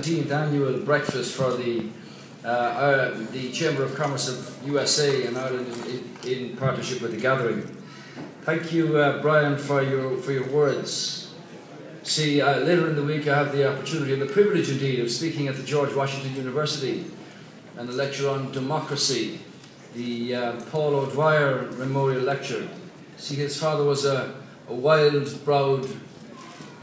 17th annual breakfast for the Chamber of Commerce of USA and Ireland in partnership with the gathering. Thank you, Brian, for your words. See, later in the week I have the opportunity and the privilege indeed of speaking at the George Washington University and a lecture on democracy, the Paul O'Dwyer Memorial Lecture. See, his father was a wild-browed,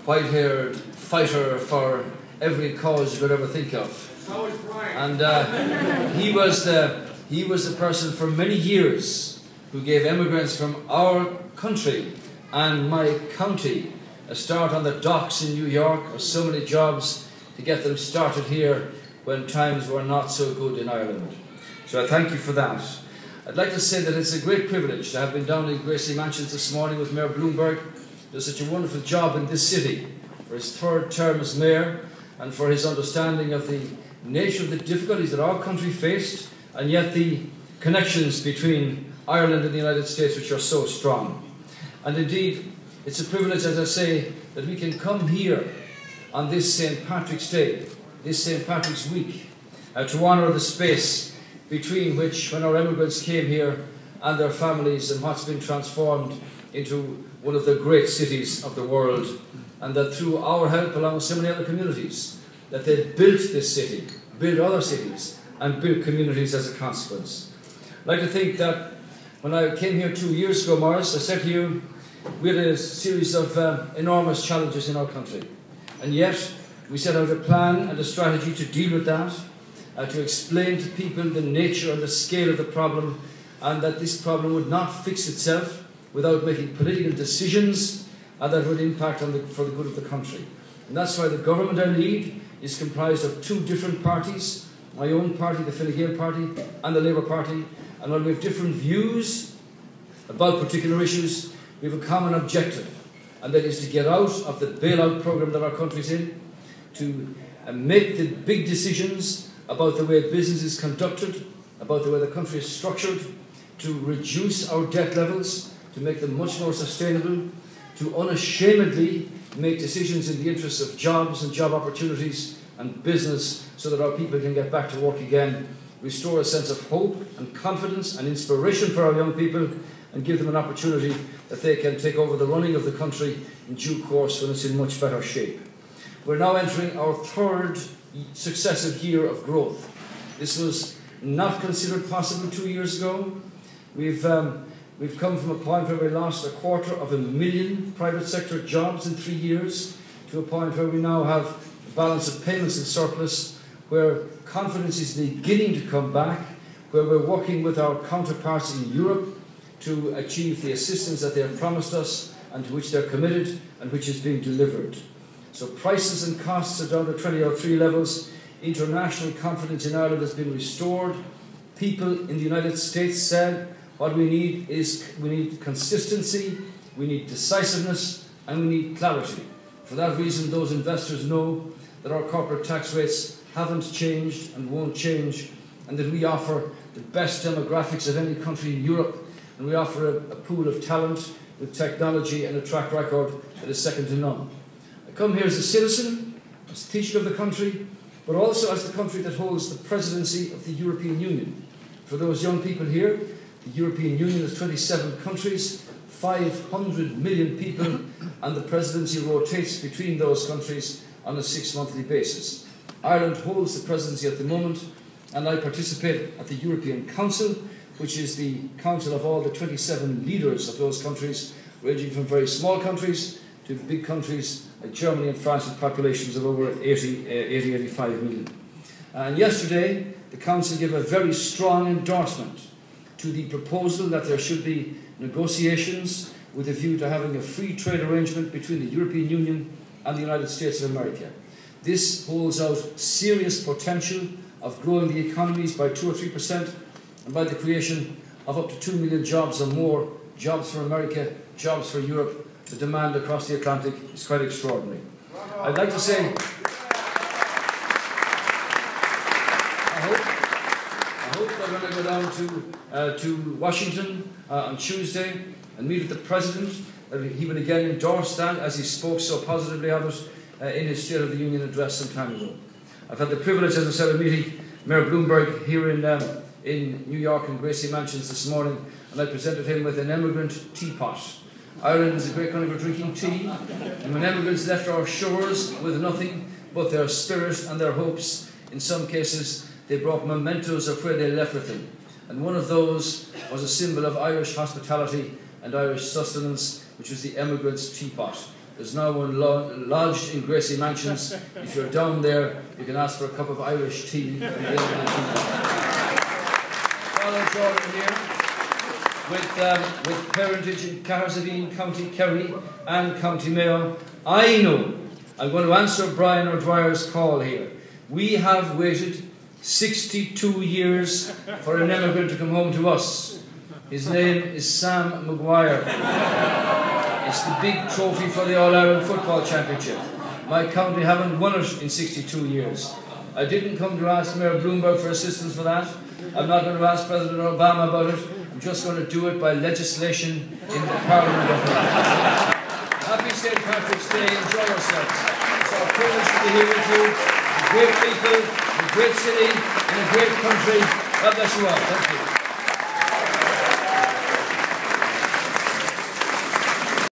white-haired fighter for every cause you could ever think of. So is Brian. And he was the person for many years who gave immigrants from our country and my county a start on the docks in New York, or so many jobs to get them started here when times were not so good in Ireland. So I thank you for that. I'd like to say that it's a great privilege to have been down in Gracely Mansions this morning with Mayor Bloomberg. He does such a wonderful job in this city for his third term as mayor and for his understanding of the nature of the difficulties that our country faced, and yet the connections between Ireland and the United States, which are so strong. And indeed, it's a privilege, as I say, that we can come here on this St. Patrick's Day, this St. Patrick's Week, to honour the space between which, when our immigrants came here and their families, and what's been transformed into one of the great cities of the world, and that through our help, along with so many other communities, that they built this city, built other cities, and built communities as a consequence. I'd like to think that when I came here 2 years ago, Maurice, I said to you, we had a series of enormous challenges in our country. And yet, we set out a plan and a strategy to deal with that, to explain to people the nature and the scale of the problem, and that this problem would not fix itself without making political decisions that would impact on for the good of the country. And that's why the government I lead is comprised of two different parties, my own party, the Fine Gael party, and the Labour Party. And while we have different views about particular issues, we have a common objective, and that is to get out of the bailout programme that our country is in, to make the big decisions about the way business is conducted, about the way the country is structured, to reduce our debt levels, to make them much more sustainable, to unashamedly make decisions in the interests of jobs and job opportunities and business so that our people can get back to work again, restore a sense of hope and confidence and inspiration for our young people, and give them an opportunity that they can take over the running of the country in due course when it's in much better shape. We're now entering our third successive year of growth. This was not considered possible 2 years ago. We've come from a point where we lost 250,000 private sector jobs in 3 years to a point where we now have a balance of payments in surplus, where confidence is beginning to come back, where we're working with our counterparts in Europe to achieve the assistance that they have promised us and to which they're committed and which is being delivered. So prices and costs are down to 2003 levels. International confidence in Ireland has been restored. People in the United States said what we need is consistency, we need decisiveness, and we need clarity. For that reason, those investors know that our corporate tax rates haven't changed and won't change, and that we offer the best demographics of any country in Europe, and we offer a pool of talent with technology and a track record that is second to none. I come here as a citizen, as Taoiseach of the country, but also as the country that holds the presidency of the European Union. For those young people here, the European Union is 27 countries, 500 million people, and the presidency rotates between those countries on a 6-monthly basis. Ireland holds the presidency at the moment, and I participate at the European Council, which is the council of all the 27 leaders of those countries, ranging from very small countries to big countries like Germany and France with populations of over 85 million. And yesterday, the Council gave a very strong endorsement to the proposal that there should be negotiations with a view to having a free trade arrangement between the European Union and the United States of America. This holds out serious potential of growing the economies by 2 or 3%, and by the creation of up to 2 million jobs or more, jobs for America, jobs for Europe. The demand across the Atlantic is quite extraordinary. I'd like to say, I hope that when I go down to Washington on Tuesday and meet with the President, that he would again endorse that, as he spoke so positively of it in his State of the Union address some time ago. I've had the privilege, as I said, of meeting Mayor Bloomberg here in New York in Gracie Mansions this morning, and I presented him with an emigrant teapot. Ireland is a great country for drinking tea, and when emigrants left our shores with nothing but their spirit and their hopes, in some cases they brought mementos of where they left with them. And one of those was a symbol of Irish hospitality and Irish sustenance, which was the emigrant's teapot. There's now one lodged in Gracie Mansions. If you're down there, you can ask for a cup of Irish tea. Father Jordan here, with parentage in Cahersiveen, County Kerry and County Mayo. I know I'm going to answer Brian O'Dwyer's call here. We have waited 62 years for an emigrant to come home to us. His name is Sam Maguire. It's the big trophy for the All-Ireland Football Championship. My county haven't won it in 62 years. I didn't come to ask Mayor Bloomberg for assistance for that. I'm not going to ask President Obama about it. I'm just going to do it by legislation in the Parliament of Ireland. Happy St. Patrick's Day. Enjoy yourselves. It's our privilege to be here with you. Great people, a great city, and a great country. God bless you all. Thank you.